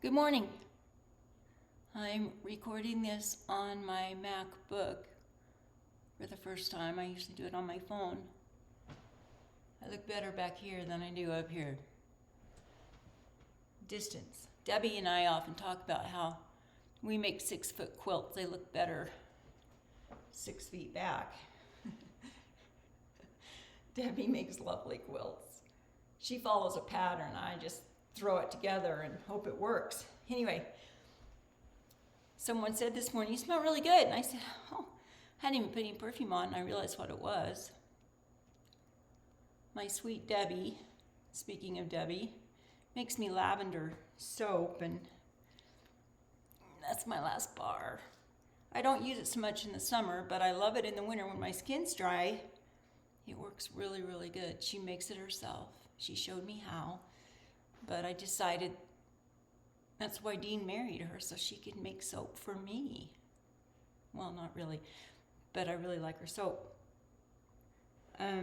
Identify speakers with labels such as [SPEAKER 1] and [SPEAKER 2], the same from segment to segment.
[SPEAKER 1] Good morning. I'm recording this on my MacBook for the first time. I usually do it on my phone. I look better back here than I do up here. Distance. Debbie and I often talk about how we make 6-foot quilts. They look better 6 feet back. Debbie makes lovely quilts. She follows a pattern. I just throw it together and hope it works. Anyway, someone said this morning, "You smell really good." And I said, "Oh, I hadn't even put any perfume on." And I realized what it was. My sweet Debbie, speaking of Debbie, makes me lavender soap, and that's my last bar. I don't use it so much in the summer, but I love it in the winter when my skin's dry. It works really, really good. She makes it herself. She showed me how. But I decided that's why Dean married her, so she could make soap for me. Well, not really, but I really like her soap. Got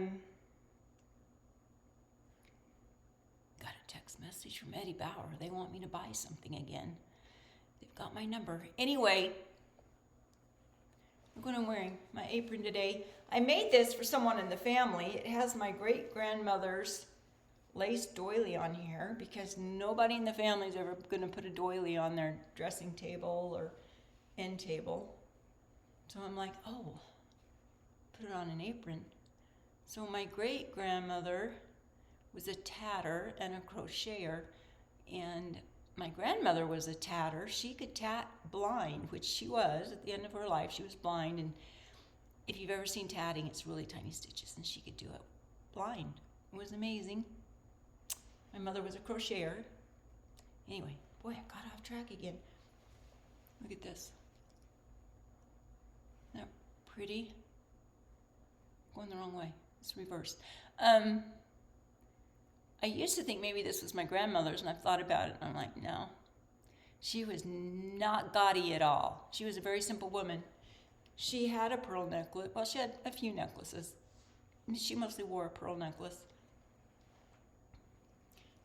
[SPEAKER 1] a text message from Eddie Bauer. They want me to buy something again. They've got my number. Anyway, look what I'm wearing. My apron today. I made this for someone in the family. It has my great-grandmother's lace doily on here because nobody in the family is ever going to put a doily on their dressing table or end table. So I'm like, oh, put it on an apron. So my great-grandmother was a tatter and a crocheter, and my grandmother was a tatter. She could tat blind, which she was at the end of her life. She was blind, and if you've ever seen tatting, it's really tiny stitches, and she could do it blind. It was amazing. My mother was a crocheter. Anyway, boy, I got off track again. Look at this. Isn't that pretty? Going the wrong way. It's reversed. I used to think maybe this was my grandmother's, and I've thought about it, and I'm like, no. She was not gaudy at all. She was a very simple woman. She had a pearl necklace. Well, she had a few necklaces. She mostly wore a pearl necklace.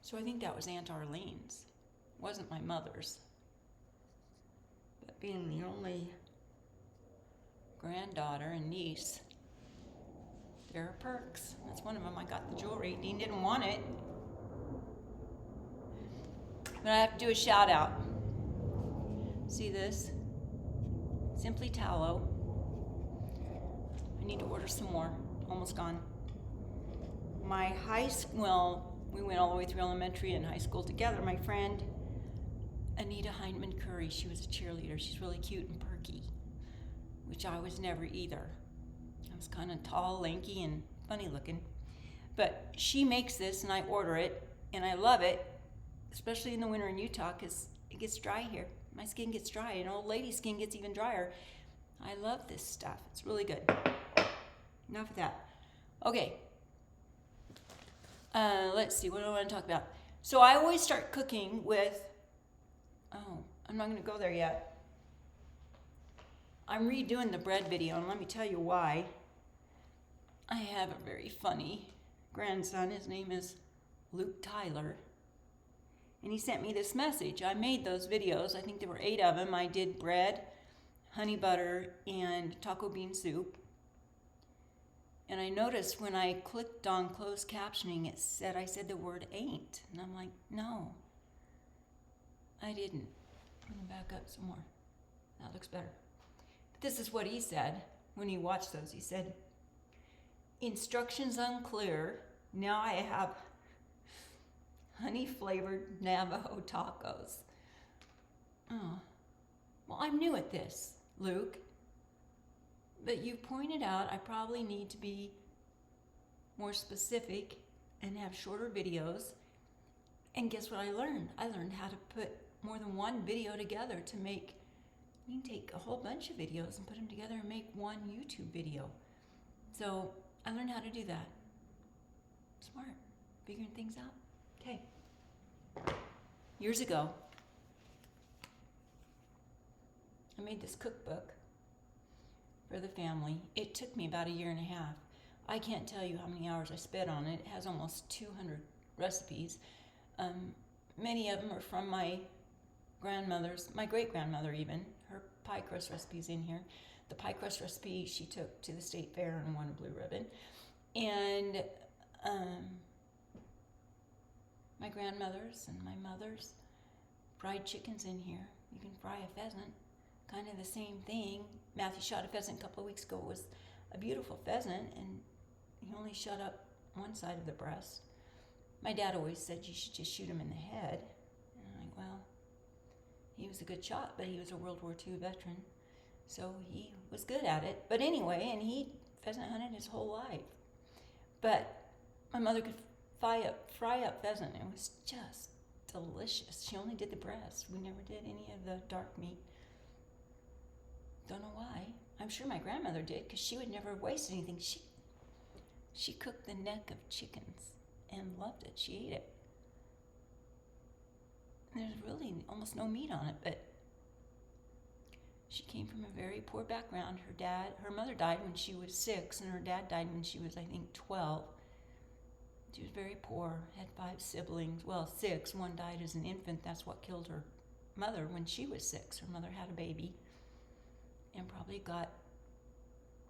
[SPEAKER 1] So I think that was Aunt Arlene's. It wasn't my mother's. But being the only granddaughter and niece, there are perks. That's one of them. I got the jewelry. Dean didn't want it. But I have to do a shout out. See this? Simply Tallow. I need to order some more. Almost gone. My high school, well, we went all the way through elementary and high school together. My friend, Anita Heineman Curry, she was a cheerleader. She's really cute and perky, which I was never either. I was kind of tall, lanky, and funny looking. But she makes this, and I order it, and I love it, especially in the winter in Utah, because it gets dry here. My skin gets dry, and old lady skin gets even drier. I love this stuff. It's really good. Enough of that. Okay. Let's see, what do I want to talk about? So I always start cooking with, I'm not going to go there yet. I'm redoing the bread video, and let me tell you why. I have a very funny grandson. His name is Luke Tyler. And he sent me this message. I made those videos. I think there were 8 of them. I did bread, honey butter, and taco bean soup. And I noticed when I clicked on closed captioning, it said I said the word ain't. And I'm like, no, I didn't. I'm going to back up some more. That looks better. But this is what he said when he watched those. He said, "Instructions unclear. Now I have honey-flavored Navajo tacos." Oh, well, I'm new at this, Luke. But you pointed out I probably need to be more specific and have shorter videos. And guess what I learned? I learned how to put more than one video together to make, you can take a whole bunch of videos and put them together and make one YouTube video. So I learned how to do that. Smart. Figuring things out. Okay. Years ago, I made this cookbook for the family. It took me about 1.5 years. I can't tell you how many hours I spent on it. It has almost 200 recipes. Many of them are from my grandmother's, my great-grandmother even, her pie crust recipe's in here. The pie crust recipe she took to the state fair and won a blue ribbon. And my grandmother's and my mother's fried chicken's in here. You can fry a pheasant, kind of the same thing. Matthew shot a pheasant a couple of weeks ago. It was a beautiful pheasant, and he only shot up one side of the breast. My dad always said you should just shoot him in the head. And I'm like, well, he was a good shot, but he was a World War II veteran, so he was good at it. But anyway, and he pheasant hunted his whole life. But my mother could fry up pheasant. It was just delicious. She only did the breast. We never did any of the dark meat. Don't know why. I'm sure my grandmother did, because she would never waste anything. She cooked the neck of chickens and loved it. She ate it. And there's really almost no meat on it, but she came from a very poor background. Her mother died when she was 6, and her dad died when she was, I think, 12. She was very poor, had 5 siblings. Well, 6. One died as an infant. That's what killed her mother when she was 6. Her mother had a baby and probably got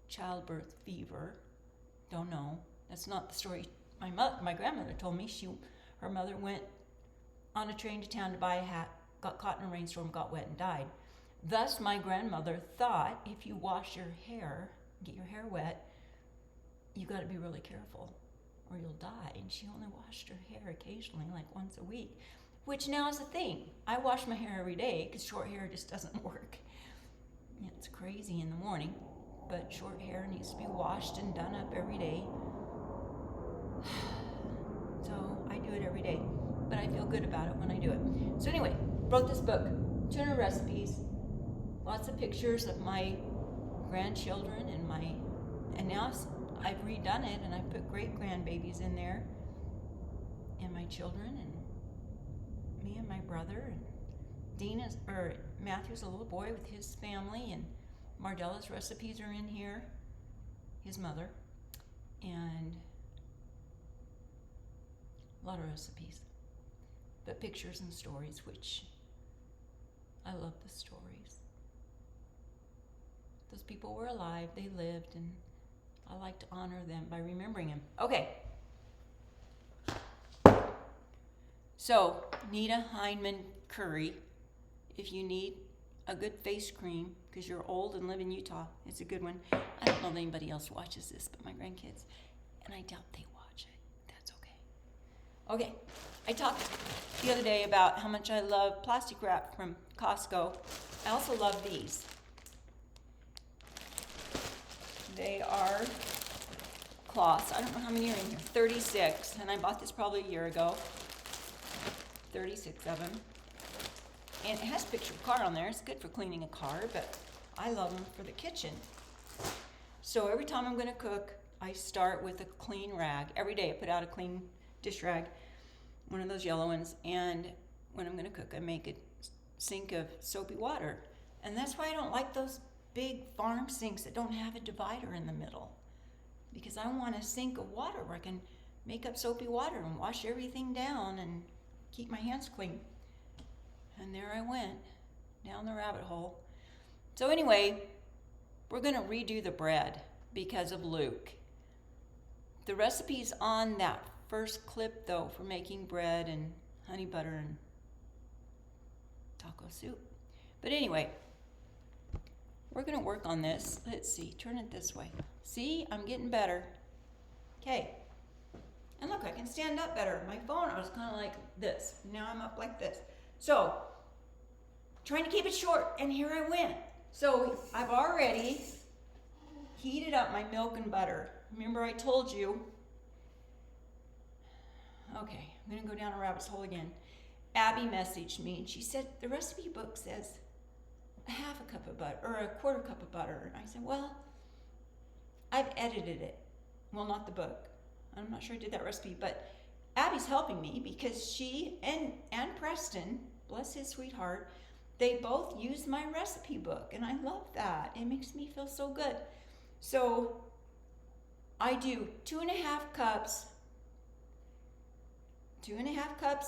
[SPEAKER 1] childbirth fever. Don't know. That's not the story my grandmother told me. Her mother went on a train to town to buy a hat, got caught in a rainstorm, got wet, and died. Thus, my grandmother thought if you wash your hair, get your hair wet, you got to be really careful or you'll die. And she only washed her hair occasionally, like once a week, which now is a thing. I wash my hair every day because short hair just doesn't work. It's crazy in the morning, but short hair needs to be washed and done up every day. So I do it every day, but I feel good about it when I do it. So anyway, wrote this book, 200 recipes, lots of pictures of my grandchildren and now I've redone it and I've put great grandbabies in there, and my children, and me and my brother, and Matthew's a little boy with his family, and Mardella's recipes are in here, his mother, and a lot of recipes, but pictures and stories, which I love the stories. Those people were alive, they lived, and I like to honor them by remembering them. Okay. So, Nita Heinemann curry. If you need a good face cream, because you're old and live in Utah, it's a good one. I don't know if anybody else watches this, but my grandkids, and I doubt they watch it. That's okay. Okay, I talked the other day about how much I love plastic wrap from Costco. I also love these. They are cloths. I don't know how many are in here. 36, and I bought this probably a year ago. 36 of them. And it has a picture of a car on there. It's good for cleaning a car, but I love them for the kitchen. So every time I'm going to cook, I start with a clean rag. Every day I put out a clean dish rag, one of those yellow ones, and when I'm going to cook, I make a sink of soapy water. And that's why I don't like those big farm sinks that don't have a divider in the middle, because I want a sink of water where I can make up soapy water and wash everything down and keep my hands clean. And there I went down the rabbit hole. So anyway, we're going to redo the bread because of Luke. The recipe's on that first clip, though, for making bread and honey butter and taco soup. But anyway, we're going to work on this. Let's see. Turn it this way. See? I'm getting better. Okay. And look, I can stand up better. My phone, I was kind of like this. Now I'm up like this. So, trying to keep it short, and here I went. So, I've already heated up my milk and butter. Remember I told you. Okay, I'm going to go down a rabbit's hole again. Abby messaged me, and she said, the recipe book says a half a cup of butter, or a quarter cup of butter. And I said, well, I've edited it. Well, not the book. I'm not sure I did that recipe, but Abby's helping me because she and Preston, bless his sweetheart, they both use my recipe book, and I love that. It makes me feel so good. So I do 2.5 cups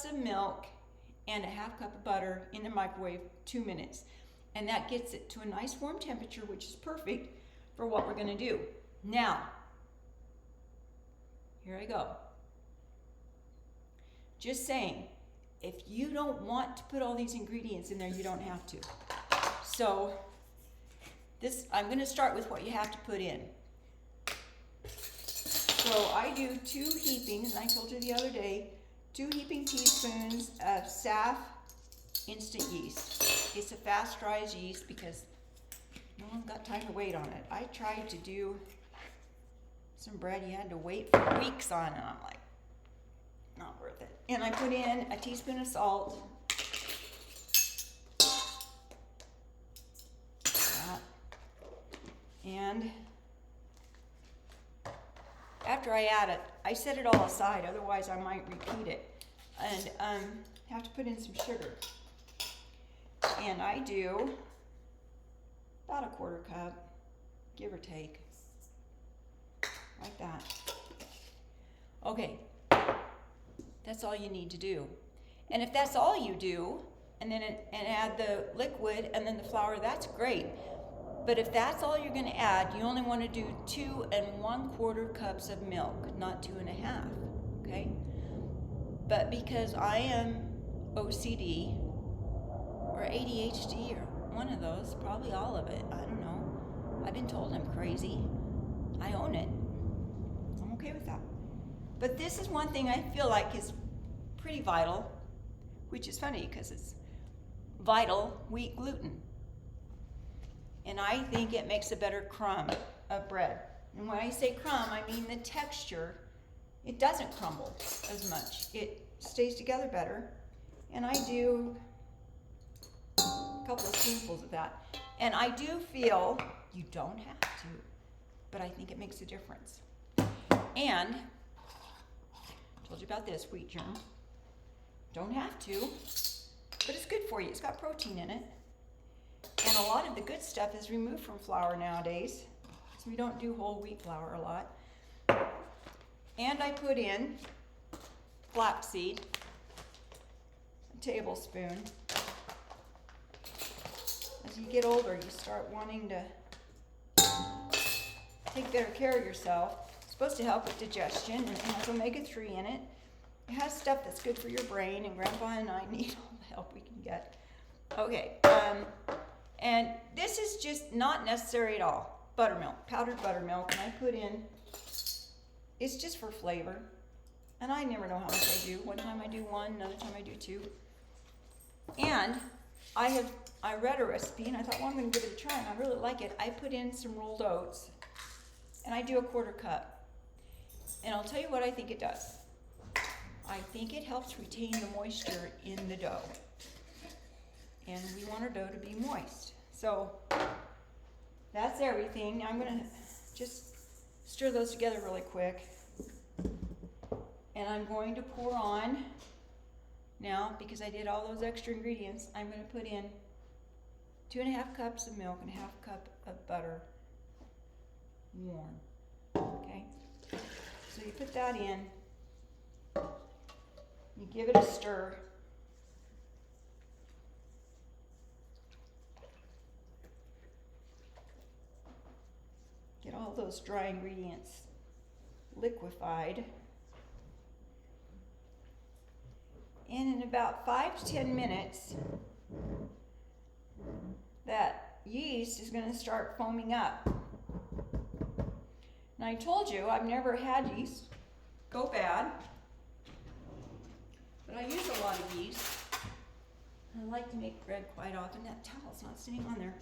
[SPEAKER 1] of milk and a half cup of butter in the microwave 2 minutes. And that gets it to a nice warm temperature, which is perfect for what we're gonna do. Now, here I go. Just saying, if you don't want to put all these ingredients in there, you don't have to. So I'm gonna start with what you have to put in. So I do 2 heapings, and I told you the other day, 2 heaping teaspoons of Saf instant yeast. It's a fast rise yeast because no one's got time to wait on it. I tried to do some bread you had to wait for weeks on, and I'm like, not worth it. And I put in a teaspoon of salt. And after I add it, I set it all aside, otherwise I might repeat it. And have to put in some sugar. And I do about a 1/4 cup, give or take, like that. Okay, that's all you need to do. And if that's all you do, and add the liquid and then the flour, that's great. But if that's all you're going to add, you only want to do 2 1/4 cups of milk, not 2 1/2. Okay? But because I am OCD or ADHD or one of those, probably all of it, I don't know. I've been told I'm crazy. I own it. I'm okay with that. But this is one thing I feel like is pretty vital, which is funny because it's vital wheat gluten. And I think it makes a better crumb of bread. And when I say crumb, I mean the texture. It doesn't crumble as much. It stays together better. And I do a couple of spoonfuls of that. And I do feel, you don't have to, but I think it makes a difference. And, I told you about this, wheat germ. Don't have to, but it's good for you. It's got protein in it. And a lot of the good stuff is removed from flour nowadays, so we don't do whole wheat flour a lot. And I put in flaxseed, a tablespoon. As you get older, you start wanting to take better care of yourself. It's supposed to help with digestion, and it has omega-3 in it. It has stuff that's good for your brain, and Grandpa and I need all the help we can get. Okay, and this is just not necessary at all. Buttermilk, powdered buttermilk, and I put in, it's just for flavor. And I never know how much I do. One time I do 1, another time I do 2. And I read a recipe, and I thought, well, I'm gonna give it a try, and I really like it. I put in some rolled oats, and I do a 1/4 cup. And I'll tell you what I think it does. I think it helps retain the moisture in the dough. And we want our dough to be moist. So that's everything. I'm gonna just stir those together really quick. And I'm going to pour on, now because I did all those extra ingredients, I'm gonna put in 2 1/2 cups of milk and 1/2 cup of butter, warm, okay? So you put that in, you give it a stir. Get all those dry ingredients liquefied. And in about 5 to 10 minutes, that yeast is going to start foaming up. And I told you I've never had yeast go bad, but I use a lot of yeast. I like to make bread quite often. That towel's not sitting on there.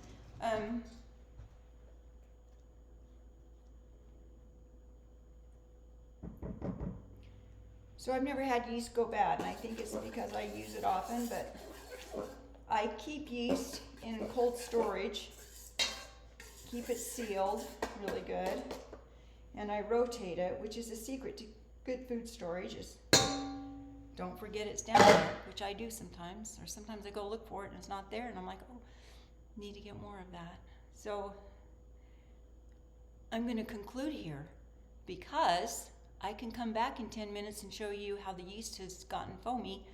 [SPEAKER 1] So I've never had yeast go bad, and I think it's because I use it often, but I keep yeast in cold storage, keep it sealed really good, and I rotate it, which is a secret to good food storage, is don't forget it's down there, which I do sometimes, or sometimes I go look for it and it's not there, and I'm like, oh, need to get more of that. So I'm going to conclude here because I can come back in 10 minutes and show you how the yeast has gotten foamy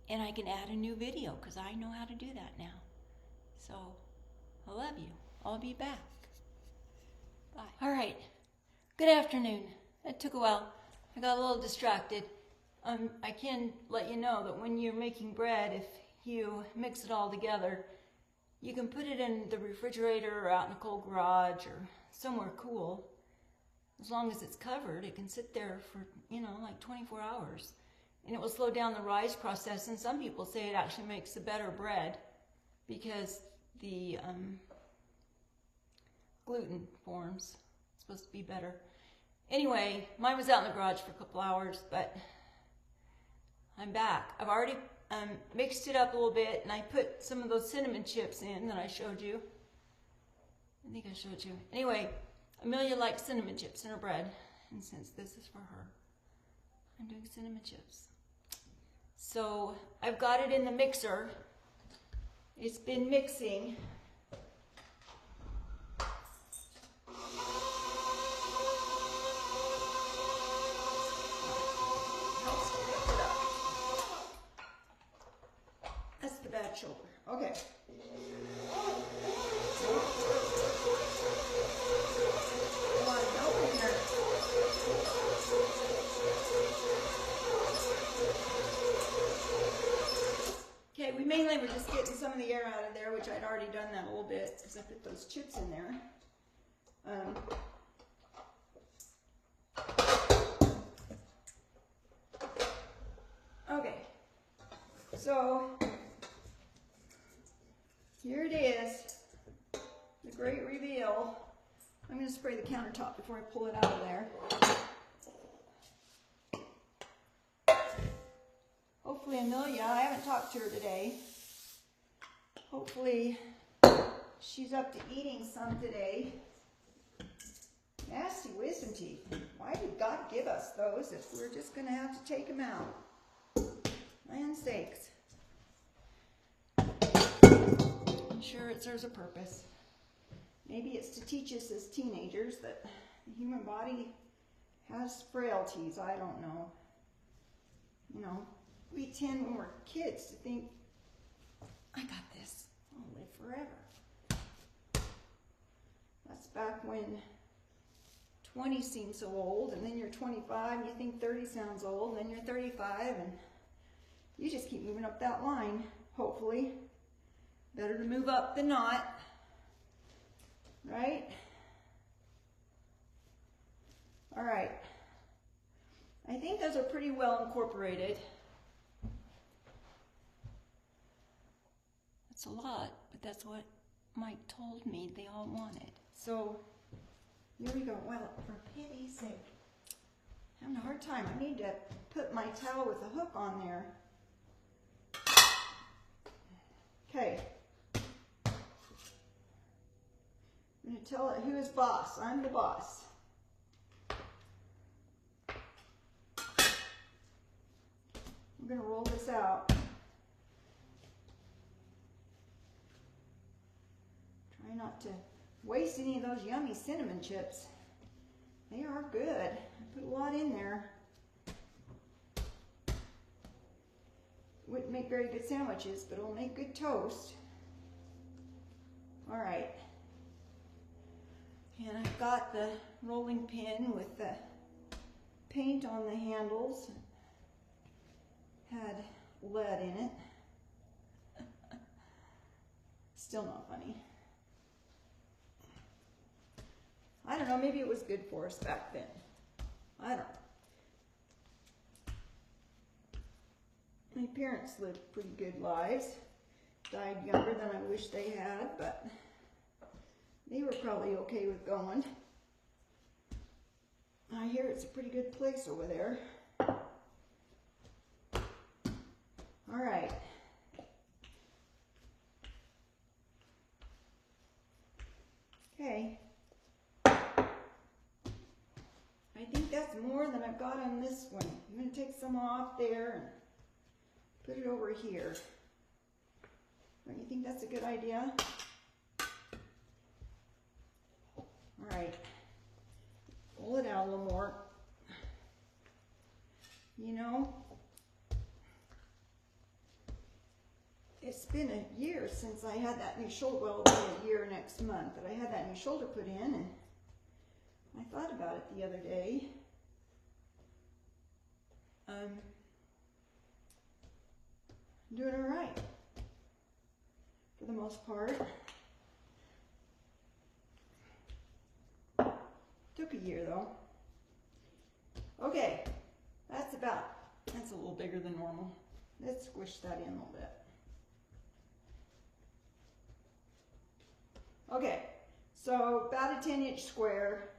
[SPEAKER 1] and I can add a new video because I know how to do that now. So, I love you. I'll be back. Bye. All right. Good afternoon. It took a while. I got a little distracted. I can let you know that when you're making bread, if you mix it all together, you can put it in the refrigerator or out in a cold garage or somewhere cool. As long as it's covered, it can sit there for, like 24 hours. And it will slow down the rise process. And some people say it actually makes a better bread because the gluten forms. It's supposed to be better. Anyway, mine was out in the garage for a couple hours, but I'm back. I've already mixed it up a little bit, and I put some of those cinnamon chips in that I showed you. I think I showed you. Anyway, Amelia likes cinnamon chips in her bread, and since this is for her, I'm doing cinnamon chips. So I've got it in the mixer. It's been mixing. That's the bad shoulder. Okay. A lot of milk in here. Okay, we mainly were just getting some of the air out of there, which I'd already done that a little bit because I put those chips in there. Okay, so here it is, the great reveal. I'm going to spray the countertop before I pull it out of there. Hopefully Amelia, I haven't talked to her today. Hopefully she's up to eating some today. Nasty wisdom teeth. Why did God give us those if we're just going to have to take them out? Land sakes. I'm sure it serves a purpose. Maybe it's to teach us as teenagers that the human body has frailties. I don't know. We tend when we're kids to think, I got this. I'll live forever. That's back when 20 seemed so old, and then you're 25 and you think 30 sounds old, and then you're 35 and you just keep moving up that line, hopefully. Better to move up than not, right? All right. I think those are pretty well incorporated. That's a lot, but that's what Mike told me they all wanted. So, here we go. Well, for pity's sake, I'm having a hard time. I need to put my towel with a hook on there. Okay. I'm going to tell it who is boss. I'm the boss. I'm going to roll this out. Try not to waste any of those yummy cinnamon chips. They are good. I put a lot in there. Wouldn't make very good sandwiches, but it'll make good toast. All right. And I've got the rolling pin with the paint on the handles. Had lead in it. Still not funny. I don't know, maybe it was good for us back then. I don't know. My parents lived pretty good lives. Died younger than I wish they had, but they were probably okay with going. I hear it's a pretty good place over there. All right. Okay. I think that's more than I've got on this one. I'm going to take some off there and put it over here. Don't you think that's a good idea? All right. Pull it out a little more. it's been a year since I had that new shoulder, well, it'll be a year next month that I had that new shoulder put in, and I thought about it the other day. I'm doing all right for the most part. Took a year though. Okay, that's a little bigger than normal. Let's squish that in a little bit. Okay, so about a 10-inch square.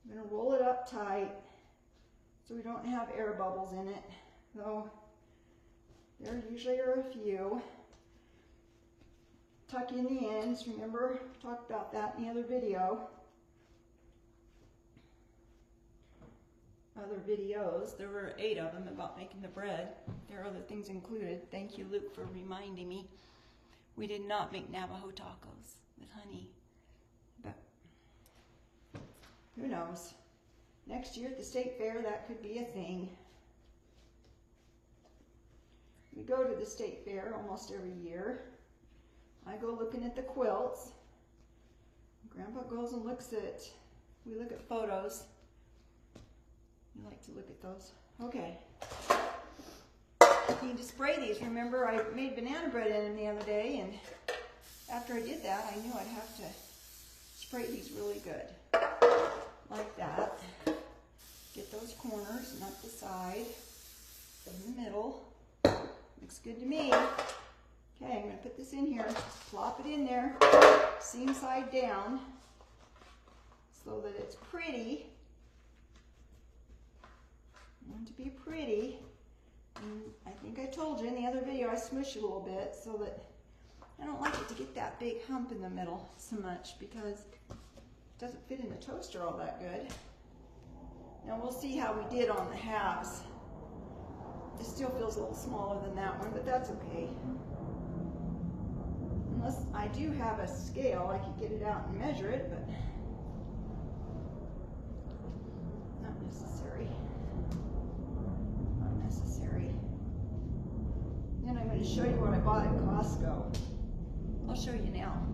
[SPEAKER 1] I'm going to roll it up tight so we don't have air bubbles in it, though there usually are a few. Tuck in the ends. Remember, I talked about that in the other video. Other videos. There were 8 of them about making the bread. There are other things included. Thank you, Luke, for reminding me. We did not make Navajo tacos with honey, but who knows? Next year at the state fair, that could be a thing. We go to the state fair almost every year. I go looking at the quilts. Grandpa goes and looks at, we look at photos. You like to look at those. Okay. You need to spray these. Remember, I made banana bread in them the other day, and after I did that, I knew I'd have to spray these really good. Like that. Get those corners, not the side, in the middle. Looks good to me. Okay, I'm going to put this in here. Just plop it in there, seam side down, so that it's pretty. I want it to be pretty. And I think I told you in the other video I smush it a little bit so that I don't like it to get that big hump in the middle so much because it doesn't fit in the toaster all that good. Now we'll see how we did on the halves. It still feels a little smaller than that one, but that's okay. Unless I do have a scale, I could get it out and measure it, but not necessary. Not necessary. Then I'm going to show you what I bought at Costco. I'll show you now.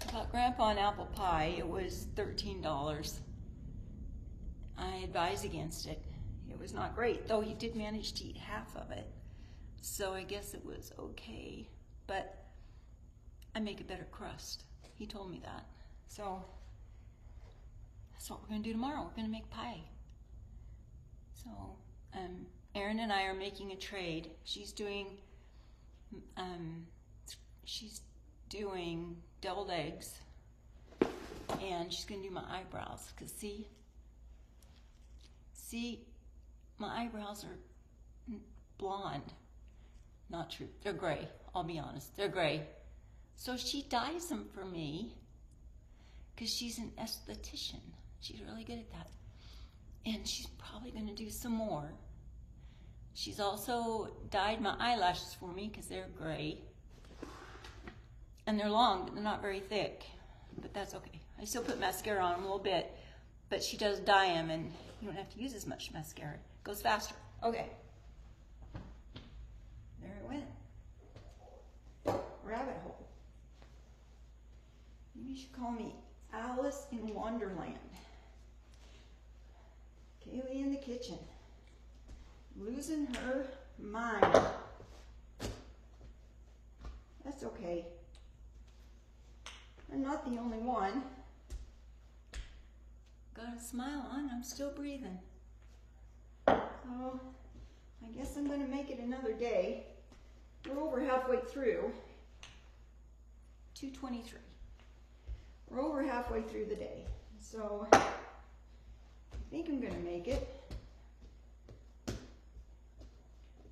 [SPEAKER 1] I bought Grandpa an apple pie. It was $13. I advise against it. It was not great, though he did manage to eat half of it. So I guess it was okay, but I make a better crust. He told me that. So that's what we're gonna do tomorrow. We're gonna make pie. So Erin and I are making a trade. She's doing deviled eggs, and she's gonna do my eyebrows, cause see, my eyebrows are blonde. Not true, they're gray, I'll be honest, they're gray. So she dyes them for me, because she's an esthetician. She's really good at that. And she's probably gonna do some more. She's also dyed my eyelashes for me, because they're gray. And they're long, but they're not very thick. But that's okay. I still put mascara on them a little bit, but she does dye them, and you don't have to use as much mascara. It goes faster. Okay. There it went. Rabbit hole. Maybe you should call me Alice in Wonderland. Kaylee in the kitchen. Losing her mind. That's okay. I'm not the only one. Got a smile on, I'm still breathing. So, I guess I'm gonna make it another day. We're over halfway through. 2:23. We're over halfway through the day. So, I think I'm gonna make it.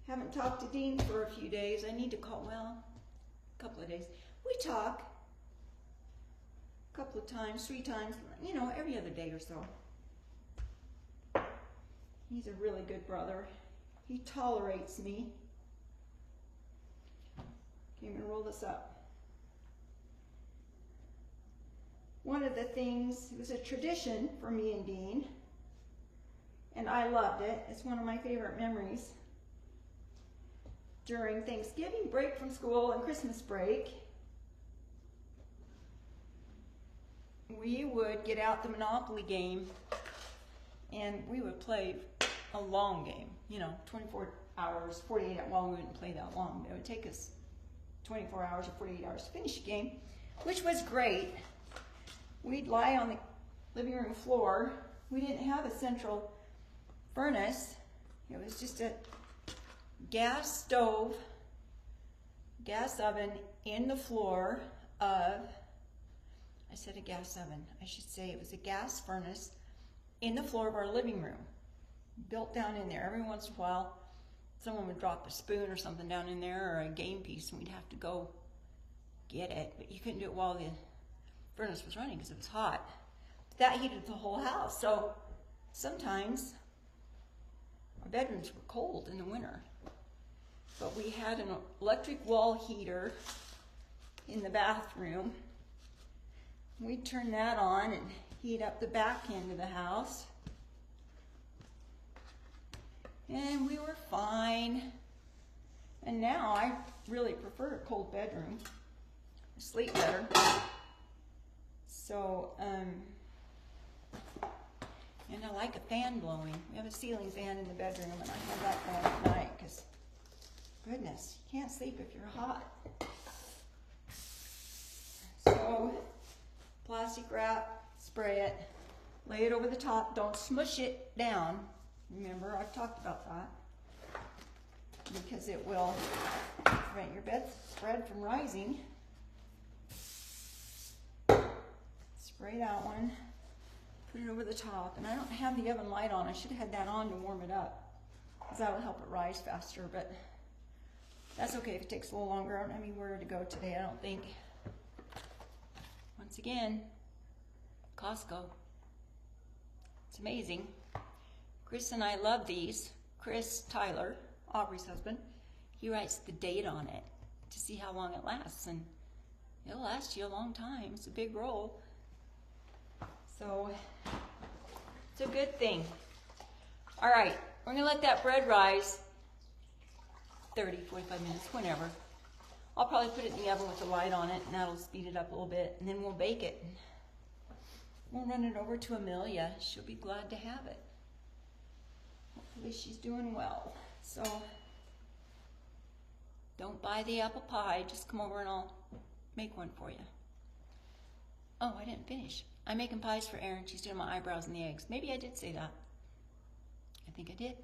[SPEAKER 1] Haven't talked to Dean for a few days. I need to call, well, a couple of days. We talk a couple of times, 3 times, you know, every other day or so. He's a really good brother. He tolerates me. Okay, I'm gonna roll this up. one of the things, it was a tradition for me and Dean, and I loved it. It's one of my favorite memories. During Thanksgiving break from school and Christmas break, we would get out the Monopoly game and we would play a long game, 24 hours, 48 hours. Well, we wouldn't play that long. It would take us 24 hours or 48 hours to finish a game, which was great. We'd lie on the living room floor. We didn't have a central furnace. It was just a gas stove, gas oven in the floor of, I said a gas oven. I should say it was a gas furnace in the floor of our living room, built down in there. Every once in a while, someone would drop a spoon or something down in there, or a game piece, and we'd have to go get it. But you couldn't do it while the furnace was running because it was hot. That heated the whole house. So sometimes our bedrooms were cold in the winter. But we had an electric wall heater in the bathroom. We'd turn that on and heat up the back end of the house. And we were fine. And now I really prefer a cold bedroom. I sleep better. So, and I like a fan blowing. We have a ceiling fan in the bedroom, and I have that going at night because, goodness, you can't sleep if you're hot. So, plastic wrap, spray it, lay it over the top. Don't smush it down. Remember, I've talked about that because it will prevent your bedspread from rising. Spray that one, put it over the top, and I don't have the oven light on. I should have had that on to warm it up because that will help it rise faster, but that's okay if it takes a little longer. I don't have anywhere to go today, I don't think. Once again, Costco. It's amazing. Chris and I love these. Chris Tyler, Aubrey's husband, he writes the date on it to see how long it lasts, and it'll last you a long time. It's a big roll. So it's a good thing. All right, we're gonna let that bread rise 30, 45 minutes, whenever. I'll probably put it in the oven with the light on it, and that'll speed it up a little bit, and then we'll bake it. We'll run it over to Amelia. She'll be glad to have it. Hopefully she's doing well. So don't buy the apple pie. Just come over and I'll make one for you. Oh, I didn't finish. I'm making pies for Erin. She's doing my eyebrows and the eggs. Maybe I did say that. I think I did.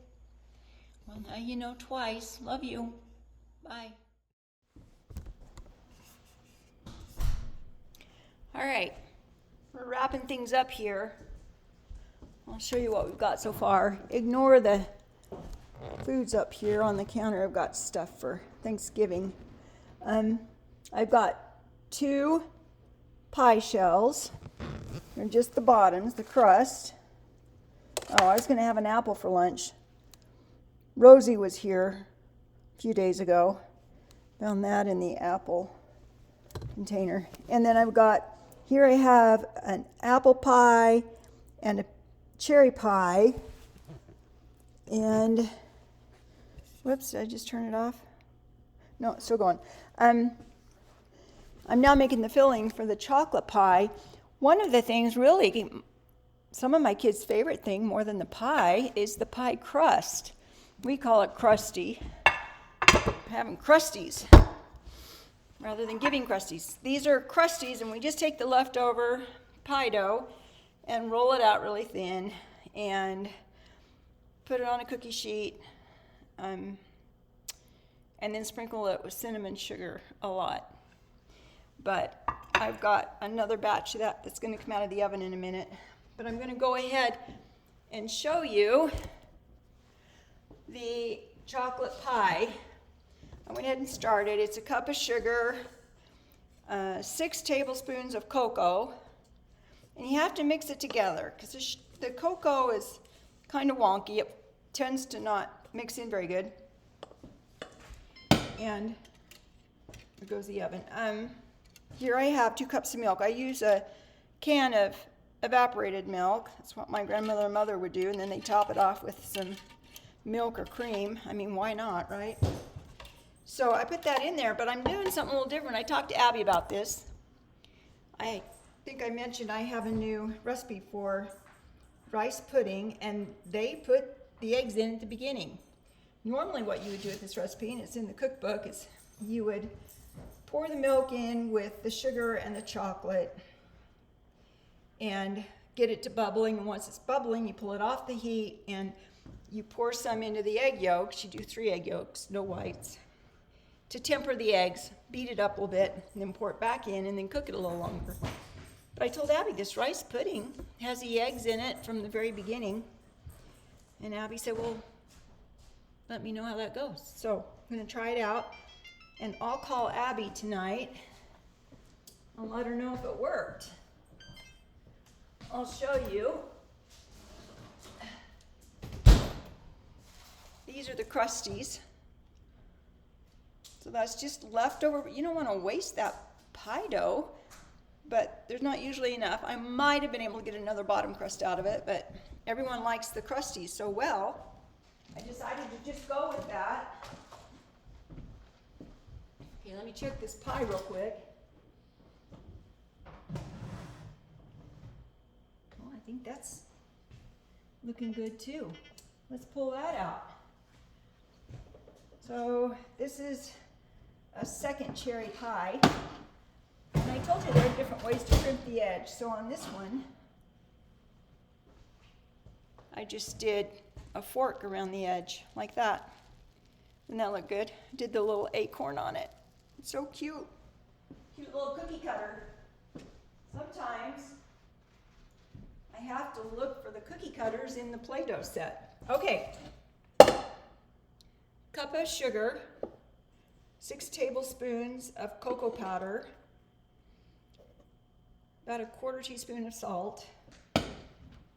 [SPEAKER 1] Well, now you know twice. Love you. Bye. All right. We're wrapping things up here. I'll show you what we've got so far. Ignore the foods up here on the counter. I've got stuff for Thanksgiving. I've got 2 pie shells. They're just the bottoms, the crust. Oh, I was going to have an apple for lunch. Rosie was here a few days ago. Found that in the apple container. And then I've got, here I have an apple pie and a cherry pie. And, whoops, did I just turn it off? No, it's still going. I'm now making the filling for the chocolate pie. One of the things, really, some of my kids' favorite thing more than the pie is the pie crust. We call it crusty. I'm having crusties rather than giving crusties. These are crusties, and we just take the leftover pie dough and roll it out really thin and put it on a cookie sheet, and then sprinkle it with cinnamon sugar a lot. But I've got another batch of that that's going to come out of the oven in a minute. But I'm going to go ahead and show you the chocolate pie. I went ahead and started. It's a cup of sugar, 6 tablespoons of cocoa, and you have to mix it together because the cocoa is kind of wonky. It tends to not mix in very good. And there goes the oven. Here I have 2 cups of milk. I use a can of evaporated milk. That's what my grandmother and mother would do, and then they top it off with some milk or cream. I mean, why not, right? So I put that in there, but I'm doing something a little different. I talked to Abby about this. I think I mentioned I have a new recipe for rice pudding, and they put the eggs in at the beginning. Normally what you would do with this recipe, and it's in the cookbook, is you would pour the milk in with the sugar and the chocolate and get it to bubbling, and once it's bubbling, you pull it off the heat and you pour some into the egg yolks. You do 3 egg yolks, no whites, to temper the eggs, beat it up a little bit, and then pour it back in and then cook it a little longer. But I told Abby this rice pudding has the eggs in it from the very beginning, and Abby said, well, let me know how that goes. So I'm going to try it out, and I'll call Abby tonight. I'll let her know if it worked. I'll show you. These are the crusties. So that's just leftover, but you don't want to waste that pie dough, but there's not usually enough. I might have been able to get another bottom crust out of it, but everyone likes the crusties so well, I decided to just go with that. Okay, let me check this pie real quick. Oh, I think that's looking good too. Let's pull that out. So this is a second cherry pie. And I told you there are different ways to crimp the edge. So on this one, I just did a fork around the edge like that. Didn't that look good? Did the little acorn on it. It's so cute. Cute little cookie cutter. Sometimes I have to look for the cookie cutters in the Play-Doh set. Okay. Cup of sugar, 6 tablespoons of cocoa powder, about a 1/4 teaspoon of salt,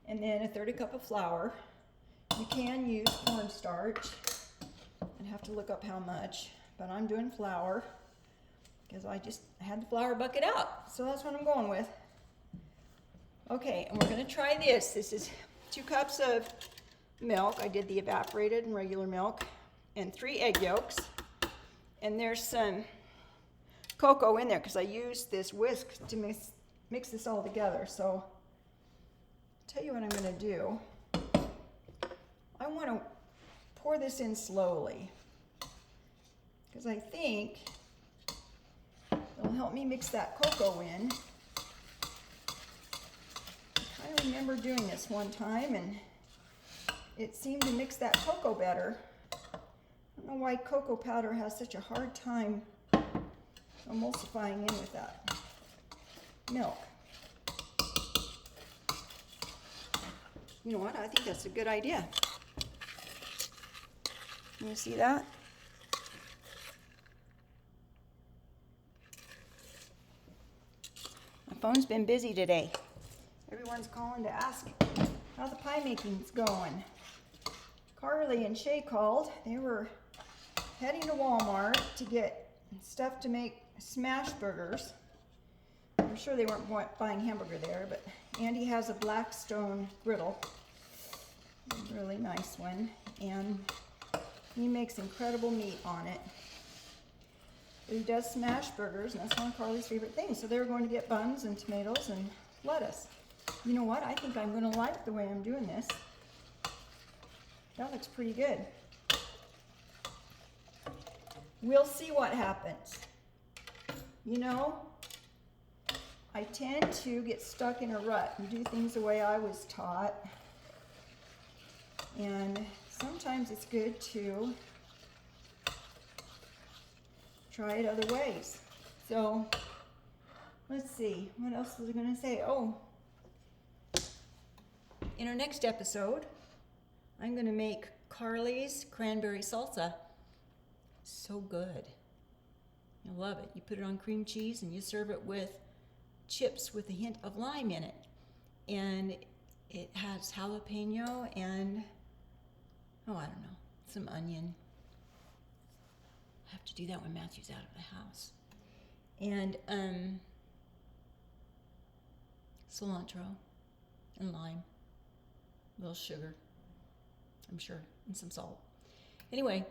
[SPEAKER 1] and then a 1/3 cup of flour. You can use cornstarch. I'd have to look up how much, but I'm doing flour because I just had the flour bucket out, so that's what I'm going with. Okay, and we're going to try this. This is 2 cups of milk. I did the evaporated and regular milk, and 3 egg yolks, and there's some cocoa in there because I used this whisk to mix this all together. So I'll tell you what I'm going to do. I want to pour this in slowly because I think it'll help me mix that cocoa in. I remember doing this one time and it seemed to mix that cocoa better. I don't know why cocoa powder has such a hard time emulsifying in with that milk. You know what? I think that's a good idea. Can you see that? My phone's been busy today. Everyone's calling to ask how the pie making's going. Carly and Shay called. They were heading to Walmart to get stuff to make smash burgers. I'm sure they weren't buying hamburger there, but Andy has a Blackstone griddle, a really nice one, and he makes incredible meat on it. But he does smash burgers, and that's one of Carly's favorite things. So they were going to get buns and tomatoes and lettuce. You know what? I think I'm going to like the way I'm doing this. That looks pretty good. We'll see what happens. You know, I tend to get stuck in a rut and do things the way I was taught. And sometimes it's good to try it other ways. So, let's see. What else was I going to say? Oh, in our next episode, I'm going to make Carly's cranberry salsa. So good. I love it. You put it on cream cheese and you serve it with chips with a hint of lime in it. And it has jalapeno and, oh, I don't know, some onion. I have to do that when Matthew's out of the house. And cilantro, and lime. A little sugar, I'm sure, and some salt. Anyway,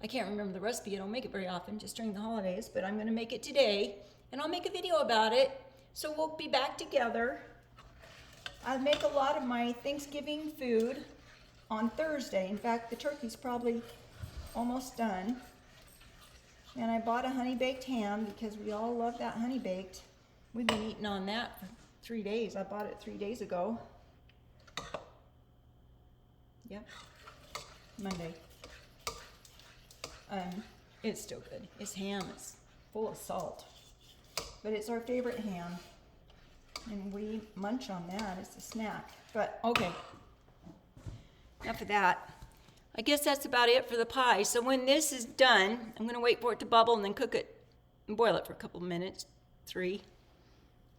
[SPEAKER 1] I can't remember the recipe. I don't make it very often, just during the holidays, but I'm going to make it today, and I'll make a video about it. So we'll be back together. I make a lot of my Thanksgiving food on Thursday. In fact, the turkey's probably almost done. And I bought a honey-baked ham because we all love that honey-baked. We've been eating on that for 3 days. I bought it 3 days ago. Yep, Monday. It's still good. It's ham. It's full of salt. But it's our favorite ham. And we munch on that. It's a snack. But, okay. Enough of that. I guess that's about it for the pie. So when this is done, I'm going to wait for it to bubble and then cook it and boil it for a couple of minutes, 3.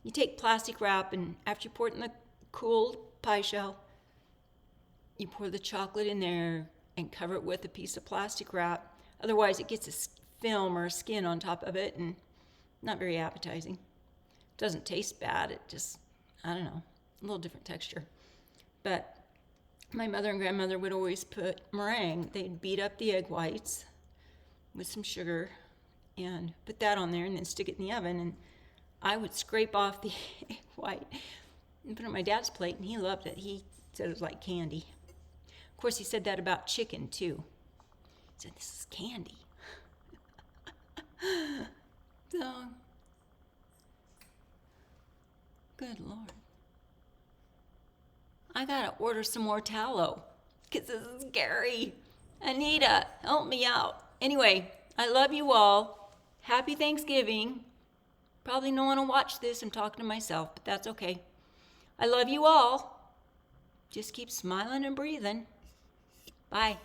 [SPEAKER 1] You take plastic wrap, and after you pour it in the cooled pie shell, you pour the chocolate in there and cover it with a piece of plastic wrap. Otherwise, it gets a film or a skin on top of it, and not very appetizing. It doesn't taste bad. It just, I don't know, a little different texture. But my mother and grandmother would always put meringue. They'd beat up the egg whites with some sugar and put that on there and then stick it in the oven. And I would scrape off the egg white and put it on my dad's plate, and he loved it. He said it was like candy. Of course, he said that about chicken, too. He said, this is candy. So, good Lord. I gotta order some more tallow, because this is scary. Anita, help me out. Anyway, I love you all. Happy Thanksgiving. Probably no one will watch this. I'm talking to myself, but that's okay. I love you all. Just keep smiling and breathing. Bye.